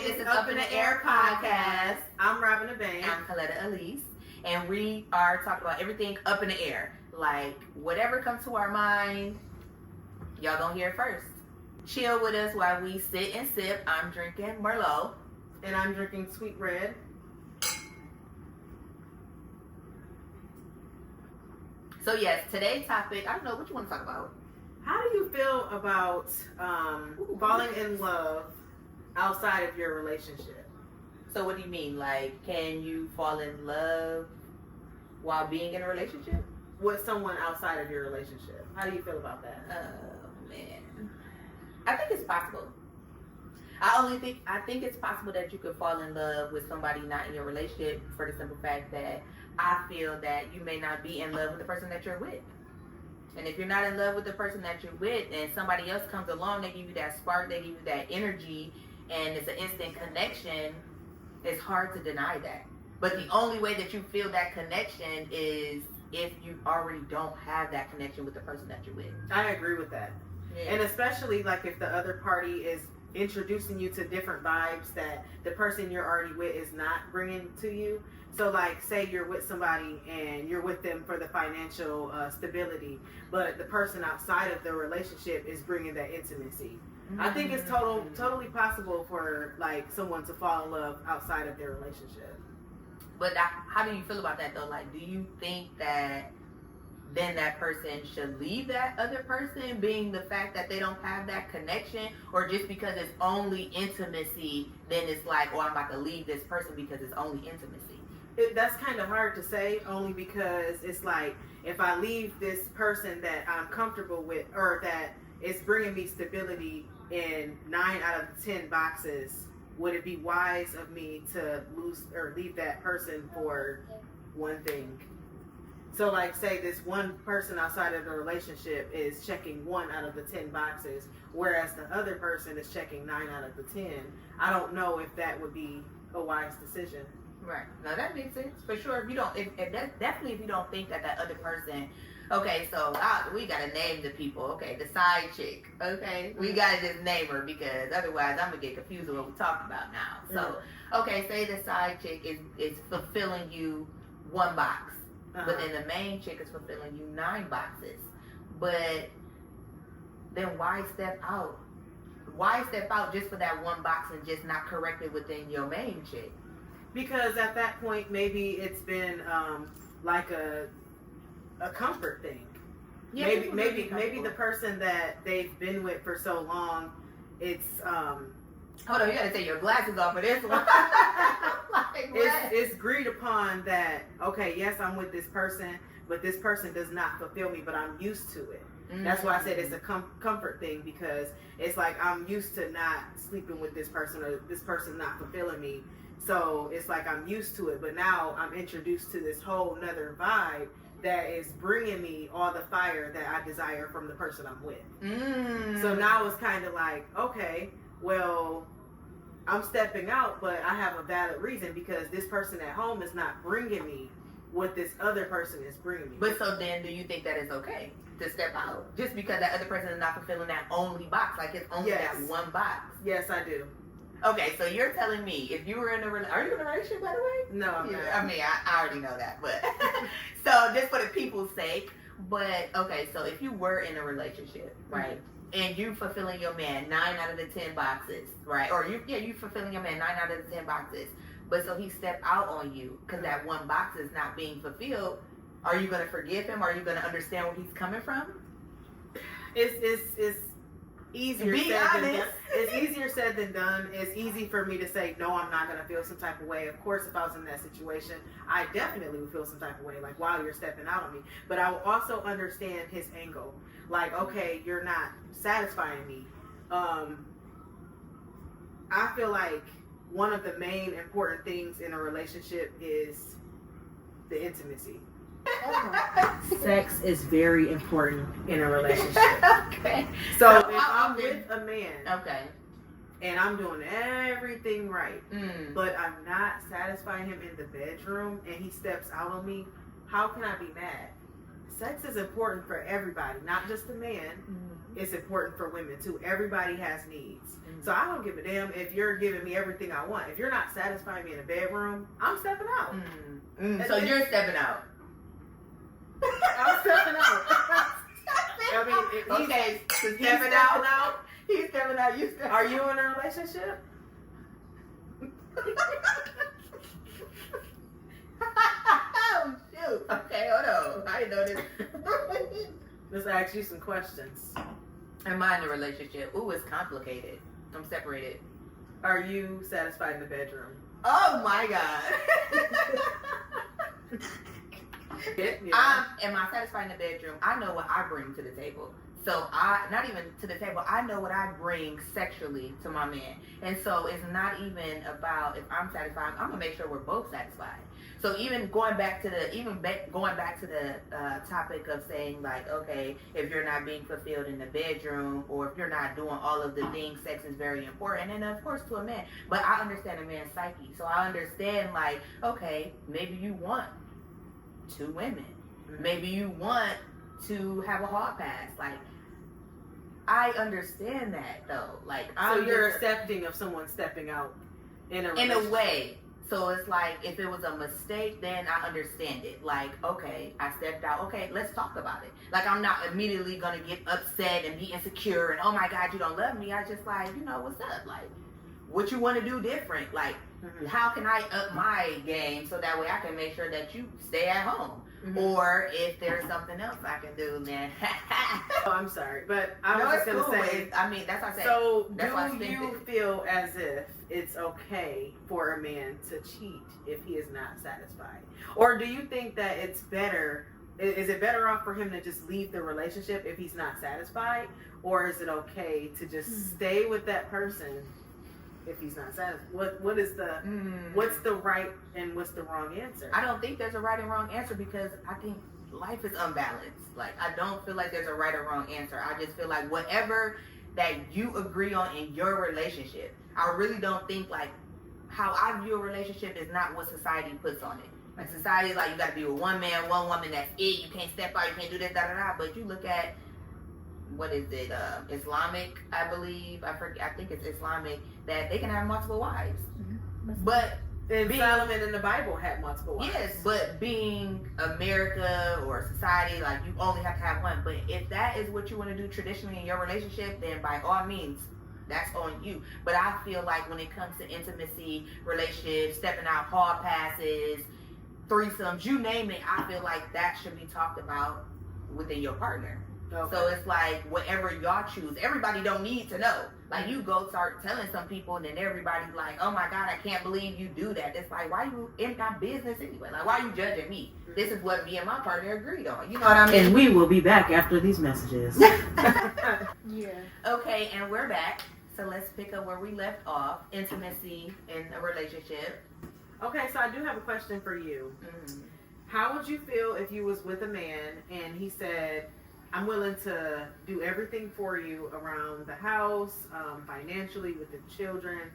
This is Up in the Air podcast. I'm Robin Abane. I'm Coletta Elise. And we are talking about everything up in the air. Like, whatever comes to our mind, y'all gonna hear it first. Chill with us while we sit and sip. I'm drinking Merlot. And I'm drinking Sweet Red. So yes, today's topic, I don't know, what you want to talk about? How do you feel about falling in love outside of your relationship? So what do you mean? Like, can you fall in love while being in a relationship? With someone outside of your relationship. How do you feel about that? Oh, man. I think it's possible. I think it's possible that you could fall in love with somebody not in your relationship for the simple fact that I feel that you may not be in love with the person that you're with. And if you're not in love with the person that you're with and somebody else comes along, they give you that spark, they give you that energy, and it's an instant connection, it's hard to deny that. But the only way that you feel that connection is if you already don't have that connection with the person that you're with. I agree with that. Yeah. And especially like if the other party is introducing you to different vibes that the person you're already with is not bringing to you. So like say you're with somebody and you're with them for the financial stability, but the person outside of the relationship is bringing that intimacy. Mm-hmm. I think it's totally possible for like someone to fall in love outside of their relationship. But how do you feel about that though? Like, do you think that then that person should leave that other person, being the fact that they don't have that connection, or just because it's only intimacy, then it's like, oh, I'm about to leave this person because it's only intimacy? That's kind of hard to say, only because it's like, if I leave this person that I'm comfortable with, or that is bringing me stability in 9 out of 10 boxes, would it be wise of me to lose or leave that person for one thing? So like say this one person outside of the relationship is checking 1 out of the 10 boxes, whereas the other person is checking 9 out of the 10. I don't know if that would be a wise decision. Right. Now that makes sense for sure. If you don't, if you don't think that other person, okay, so we gotta name the people. Okay, the side chick. Okay, we gotta just name her because otherwise I'm gonna get confused with what we're talking about now. So okay, say the side chick is fulfilling you 1 box. But then the main chick is fulfilling you 9 boxes. But then why step out? Why step out just for that 1 box and just not correct it within your main chick? Because at that point, maybe it's been like a comfort thing. Yeah, maybe the person that they've been with for so long, it's hold on, you gotta take your glasses off for this one. Like, it's agreed upon that, okay, yes, I'm with this person, but this person does not fulfill me, but I'm used to it. Mm-hmm. That's why I said it's a comfort thing, because it's like I'm used to not sleeping with this person, or this person not fulfilling me. So it's like I'm used to it, but now I'm introduced to this whole nother vibe that is bringing me all the fire that I desire from the person I'm with. Mm. So now it's kind of like, okay, well, I'm stepping out, but I have a valid reason, because this person at home is not bringing me what this other person is bringing me. But so then do you think that it's okay to step out just because that other person is not fulfilling that only box? Like it's only that 1 box? Yes, I do. Okay, so you're telling me if you were in are you in a relationship, by the way? No, I'm not. I mean, I already know that, but so just for the people's sake. But okay, so if you were in a relationship, right, and you fulfilling your man 9 out of the 10 boxes, right, or you fulfilling your man 9 out of the 10 boxes, but so he stepped out on you because that 1 box is not being fulfilled. Are you gonna forgive him? Are you gonna understand where he's coming from? It's easier said than done. It's easier said than done. It's easy for me to say, no, I'm not going to feel some type of way. Of course, if I was in that situation, I definitely would feel some type of way, like, wow, you're stepping out on me. But I will also understand his angle. Like, okay, you're not satisfying me. I feel like one of the main important things in a relationship is the intimacy. Sex is very important in a relationship. Okay. So if I'm with a man, okay, and I'm doing everything right, but I'm not satisfying him in the bedroom, and he steps out on me, how can I be mad? Sex is important for everybody, not just the man. it's important for women too. Everybody has needs. So I don't give a damn if you're giving me everything I want. If you're not satisfying me in the bedroom, I'm stepping out. So you're stepping out. I'm stepping out. I mean, if okay, he's stepping out. He's stepping out. You stepping. Are you in a relationship? Oh shoot. Okay, hold on. I didn't know this. Let's ask you some questions. Am I in a relationship? Ooh, it's complicated. I'm separated. Are you satisfied in the bedroom? Oh my God. Am I satisfied in the bedroom? I know what I bring to the table. So not even to the table, I know what I bring sexually to my man. And so it's not even about if I'm satisfied, I'm gonna make sure we're both satisfied. So even going back to the topic of saying like, okay, if you're not being fulfilled in the bedroom or if you're not doing all of the things, sex is very important. And of course to a man, but I understand a man's psyche. So I understand like, okay, maybe you want 2 women. Maybe you want to have a hall pass. Like, I understand that though. Like, so you're accepting of someone stepping out in a way. So it's like, if it was a mistake, then I understand it. Like, okay, I stepped out. Okay, let's talk about it. Like, I'm not immediately gonna get upset and be insecure and, oh my God, you don't love me. I just like, what's up? Like, what you want to do different? Like, how can I up my game so that way I can make sure that you stay at home? Or if there's something else I can do, then. Oh, I'm sorry, but I was just gonna say. I mean, that's what I said. So, do you feel as if it's okay for a man to cheat if he is not satisfied, or do you think that it's better? Is it better off for him to just leave the relationship if he's not satisfied, or is it okay to just stay with that person if he's not satisfied? What's the right and what's the wrong answer? I don't think there's a right and wrong answer because I think life is unbalanced. Like, I don't feel like there's a right or wrong answer. I just feel like whatever that you agree on in your relationship, I really don't think like how I view a relationship is not what society puts on it. Like, society is like, you got to be with one man, one woman, that's it. You can't step out, you can't do this, da da da. But you look at, what is it, Islamic, I believe, I think it's Islamic, that they can have multiple wives. But Solomon in the Bible had multiple wives. Yes, but being America or society, like, you only have to have one. But if that is what you want to do traditionally in your relationship, then by all means, that's on you. But I feel like when it comes to intimacy, relationships, stepping out, hall passes, threesomes, you name it, I feel like that should be talked about within your partner. Okay. So it's like whatever y'all choose. Everybody don't need to know. Like, you go start telling some people and then everybody's like, oh my God, I can't believe you do that. It's like, why you in my business anyway? Like, why are you judging me? This is what me and my partner agreed on. You know what I mean? And we will be back after these messages. Yeah. Okay, and we're back. So let's pick up where we left off. Intimacy in a relationship. Okay, so I do have a question for you. How would you feel if you was with a man and he said, I'm willing to do everything for you around the house, financially, with the children,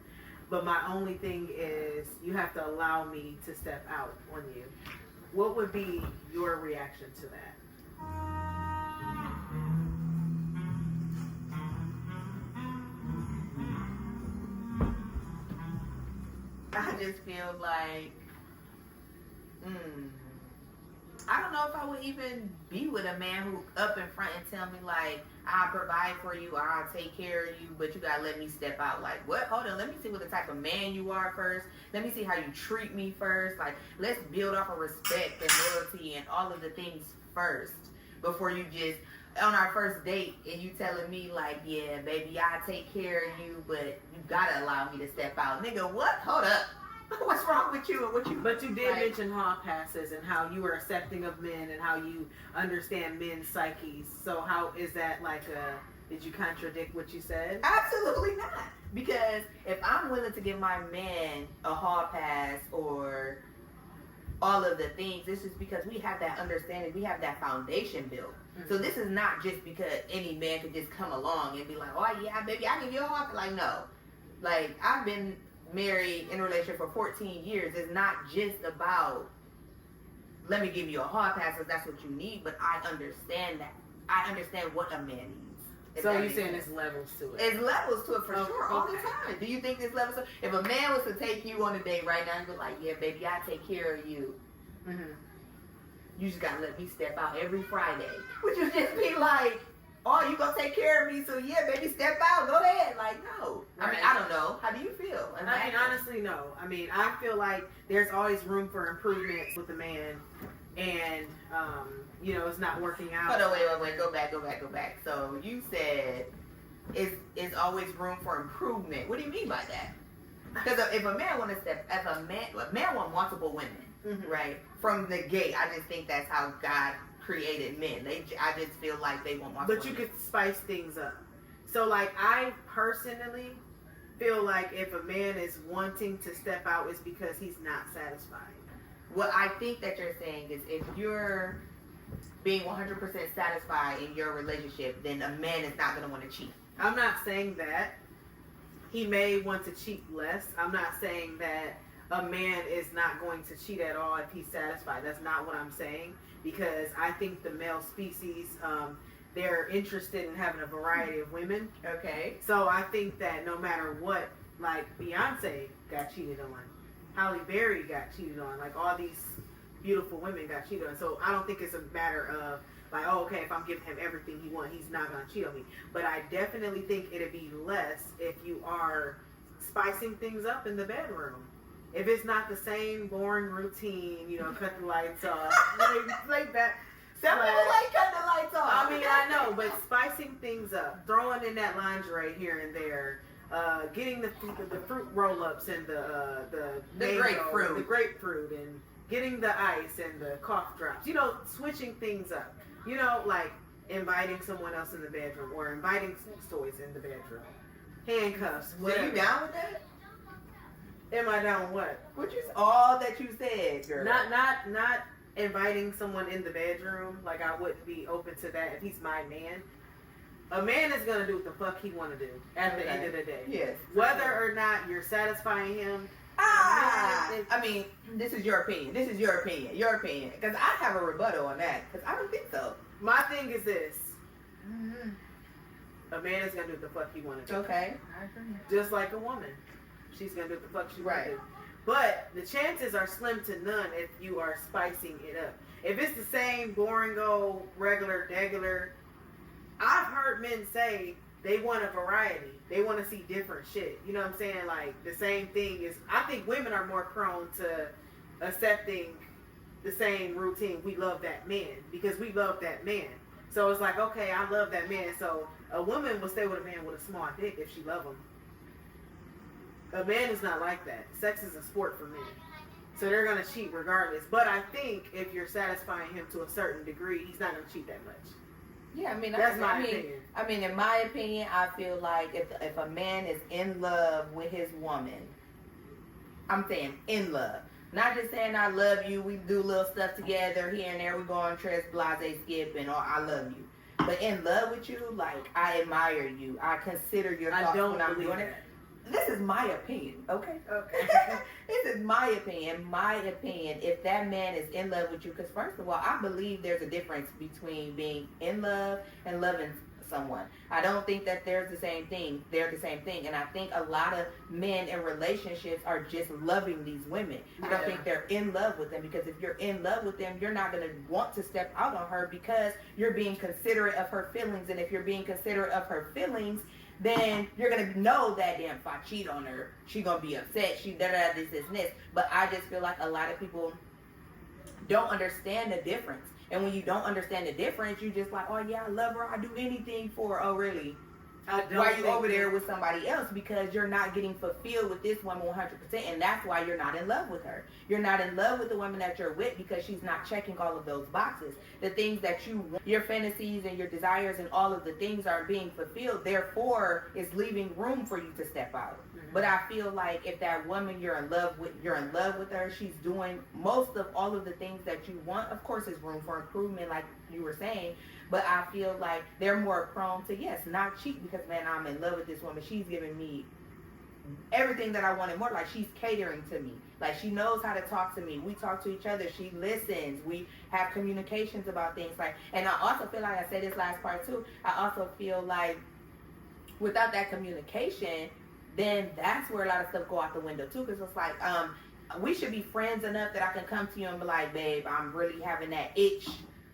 but my only thing is you have to allow me to step out on you? What would be your reaction to that? I just feel like, I don't know if I would even be with a man who up in front and tell me like, I'll provide for you, or I'll take care of you, but you gotta let me step out. Like, what? Hold on, let me see what the type of man you are first. Let me see how you treat me first. Like, let's build off of respect and loyalty and all of the things first before you just, on our first date, and you telling me like, yeah, baby, I'll take care of you, but you gotta allow me to step out. Nigga, what? Hold up. What's wrong with you? But you did mention hall passes and how you are accepting of men and how you understand men's psyches. So how is that like did you contradict what you said? Absolutely not. Because if I'm willing to give my man a hall pass or all of the things, this is because we have that understanding, we have that foundation built. So this is not just because any man could just come along and be like, oh yeah, baby, I give you a hall pass. Like, no. Like, I've been married in a relationship for 14 years. It's not just about, let me give you a hall pass because that's what you need, but I understand that. I understand what a man needs. So you're saying there's levels to it? There's levels to it for sure, all the okay. time. Do you think there's levels to it? If a man was to take you on a date right now and be like, yeah, baby, I take care of you. Mm-hmm. You just gotta let me step out every Friday. Would you just be like, oh, you gonna take care of me, so yeah, baby, step out, go ahead. Like, no. Right. I mean, I don't know. How do you feel? I mean, honestly, no. I mean, I feel like there's always room for improvements with the man, and you know, it's not working out. Hold on, wait, go back. So you said is always room for improvement. What do you mean by that? Because if a man want to step, if a man want multiple women, Mm-hmm. right from the gate, I just think that's how God created men. I just feel like they want multiple. But you women. could spice things up. So, like, I personally feel like if a man is wanting to step out, it's because he's not satisfied. What I think that you're saying is if you're being 100% satisfied in your relationship, then a man is not going to want to cheat. I'm not saying that. He may want to cheat less. I'm not saying that a man is not going to cheat at all if he's satisfied. That's not what I'm saying, because I think the male species, they're interested in having a variety of women. Okay. So I think that no matter what, like Beyonce got cheated on, Halle Berry got cheated on, like all these beautiful women got cheated on. So I don't think it's a matter of like, oh, okay, if I'm giving him everything he wants, he's not going to cheat on me. But I definitely think it'd be less if you are spicing things up in the bedroom. If it's not the same boring routine, you know, cut the lights off, lay back. Some people like cut the lights off. I mean, I know, but spicing things up, throwing in that lingerie here and there, getting the fruit roll-ups and the grapefruit, and getting the ice and the cough drops. You know, switching things up. You know, like inviting someone else in the bedroom or inviting sex toys in the bedroom, handcuffs. Whatever. So you down with that? Am I down what? Which is all that you said, girl. Not inviting someone in the bedroom. Like, I wouldn't be open to that if he's my man. A man is gonna do what the fuck he want to do at the end of the day. Yes. Whether or not you're satisfying him. I mean, this is your opinion. Your opinion. Because I have a rebuttal on that. Because I don't think so. My thing is this. Mm-hmm. A man is gonna do what the fuck he want to do. Okay. I agree. Just like a woman. She's gonna do what the fuck she want to do. But the chances are slim to none if you are spicing it up. If it's the same boring old regular, I've heard men say they want a variety. They want to see different shit. You know what I'm saying? Like, the same thing is, I think women are more prone to accepting the same routine. We love that man because we love that man. So it's like, okay, I love that man. So a woman will stay with a man with a small dick if she love him. A man is not like that. Sex is a sport for men. So they're going to cheat regardless. But I think if you're satisfying him to a certain degree, he's not going to cheat that much. Yeah, I mean, that's my opinion. I mean, in my opinion, I feel like if a man is in love with his woman, I'm saying in love. Not just saying I love you, we do little stuff together here and there, we go on trips, blase, skip, and all, I love you. But in love with you, like, I admire you. I consider your thoughts when I'm doing it. This is my opinion, okay? This is my opinion. My opinion, if that man is in love with you, because first of all, I believe there's a difference between being in love and loving someone. I don't think that they're the same thing. They're the same thing. And I think a lot of men in relationships are just loving these women. I don't think they're in love with them, because if you're in love with them, you're not going to want to step out on her because you're being considerate of her feelings. And if you're being considerate of her feelings, then you're going to know that, damn, if I cheat on her, she's going to be upset. She this, and this. But I just feel like a lot of people don't understand the difference. And when you don't understand the difference, you just like, oh, yeah, I love her. I do anything for her. Oh, really? Why are you over there with somebody else? Because you're not getting fulfilled with this woman 100%. And that's why you're not in love with her. You're not in love with the woman that you're with because she's not checking all of those boxes. The things that you want, your fantasies and your desires and all of the things aren't being fulfilled. Therefore, it's leaving room for you to step out. But I feel like if that woman you're in love with her, she's doing most of all of the things that you want. Of course, there's room for improvement, like you were saying. But I feel like they're more prone to, yes, not cheat because, man, I'm in love with this woman. She's giving me everything that I wanted more. Like, she's catering to me. Like, she knows how to talk to me. We talk to each other. She listens. We have communications about things. Like, and I also feel like, I said this last part too, I also feel like without that communication, then that's where a lot of stuff go out the window too. Because it's like, we should be friends enough that I can come to you and be like, babe, I'm really having that itch,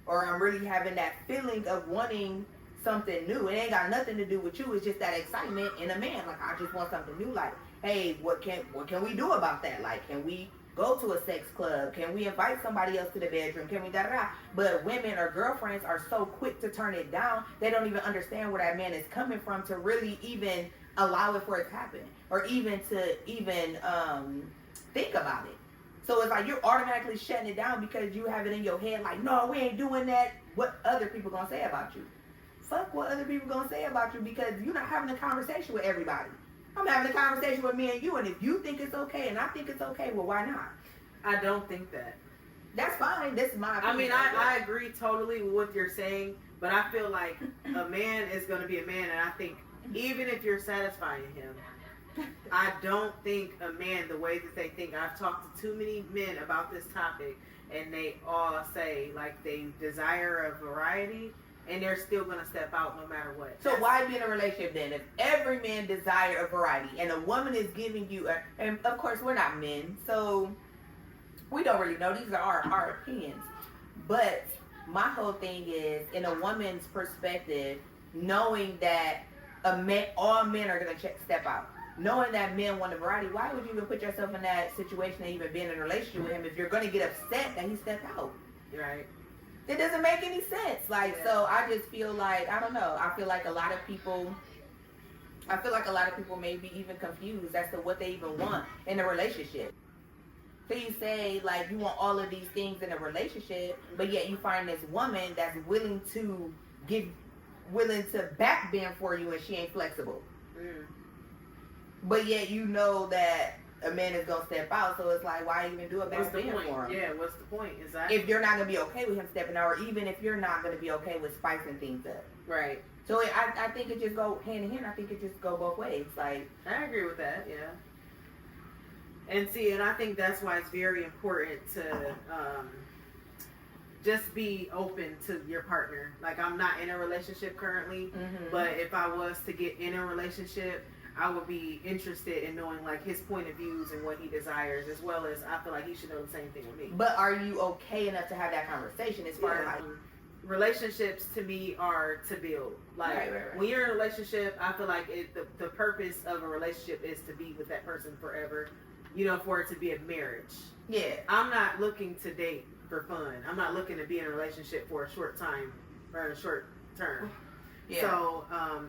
or I'm really having that feeling of wanting something new. It ain't got nothing to do with you. It's just that excitement in a man. Like, I just want something new. Like, hey, what can we do about that? Like, can we go to a sex club? Can we invite somebody else to the bedroom? Can we da-da-da? But women or girlfriends are so quick to turn it down, they don't even understand where that man is coming from to really even allow it for it to happen, or even to think about it. So it's like you're automatically shutting it down because you have it in your head like, no, we ain't doing that. What other people gonna say about you? Fuck what other people gonna say about you, because you're not having a conversation with everybody. I'm having a conversation with me and you, and if you think it's okay and I think it's okay, well, why not? I don't think that. That's fine. This is my opinion. I mean, I agree totally with what you're saying, but I feel like a man is going to be a man, and I think even if you're satisfying him, I don't think a man, the way that they think, I've talked to too many men about this topic, and they all say, like, they desire a variety, and they're still going to step out no matter what. So why be in a relationship then if every man desire a variety and a woman is giving you and of course we're not men, so we don't really know. These are our opinions. But my whole thing is, in a woman's perspective, knowing that all men are going to step out. Knowing that men want a variety, why would you even put yourself in that situation and even be in a relationship with him if you're going to get upset that he stepped out? Right. It doesn't make any sense. Like, so I just feel like, I don't know. I feel like a lot of people may be even confused as to what they even want in a relationship. So you say, like, you want all of these things in a relationship, but yet you find this woman that's willing to back bend for you and she ain't flexible. Mm. But yet you know that a man is going to step out, so it's like, why even do a back bend for him? Yeah, what's the point? Exactly. If you're not going to be okay with him stepping out, or even if you're not going to be okay with spicing things up. Right. So I think it just go hand in hand. I think it just go both ways. Like, I agree with that, yeah. And see, and I think that's why it's very important to just be open to your partner. Like, I'm not in a relationship currently, but if I was to get in a relationship, I would be interested in knowing, like, his point of views and what he desires, as well as I feel like he should know the same thing with me. But are you okay enough to have that conversation as far as, like, relationships to me are to build. Like, right. When you're in a relationship, I feel like the purpose of a relationship is to be with that person forever, you know, for it to be a marriage. Yeah. I'm not looking to date for fun. I'm not looking to be in a relationship for a short time or a short term. Yeah. So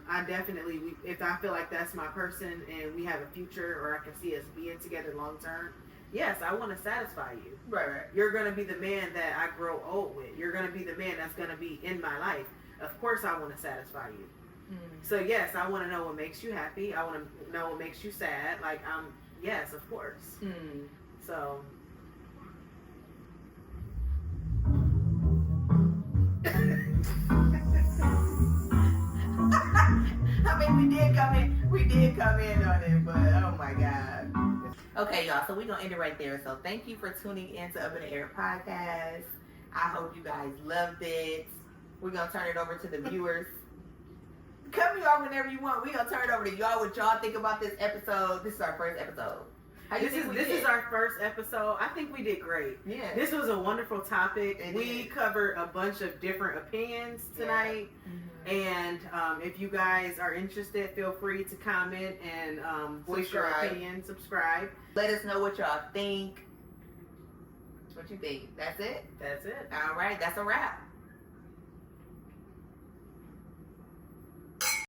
I definitely, if I feel like that's my person and we have a future, or I can see us being together long term, yes, I want to satisfy you. Right. You're going to be the man that I grow old with. You're going to be the man that's going to be in my life. Of course I want to satisfy you. So yes, I want to know what makes you happy. I want to know what makes you sad. Like, yes, of course. So. I mean, we did come in on it, but oh my God. Okay, y'all, so we're going to end it right there. So thank you for tuning in to Up in the Air podcast. I hope you guys loved it. We're going to turn it over to the viewers. Cut me off whenever you want. We're going to turn it over to y'all, what y'all think about this episode. This is our first episode. This is our first episode. I think we did great. Yeah. This was a wonderful topic. We covered a bunch of different opinions tonight. Yeah. And if you guys are interested, feel free to comment and voice your opinion. Subscribe. Let us know what y'all think. What you think? That's it? That's it. All right. That's a wrap.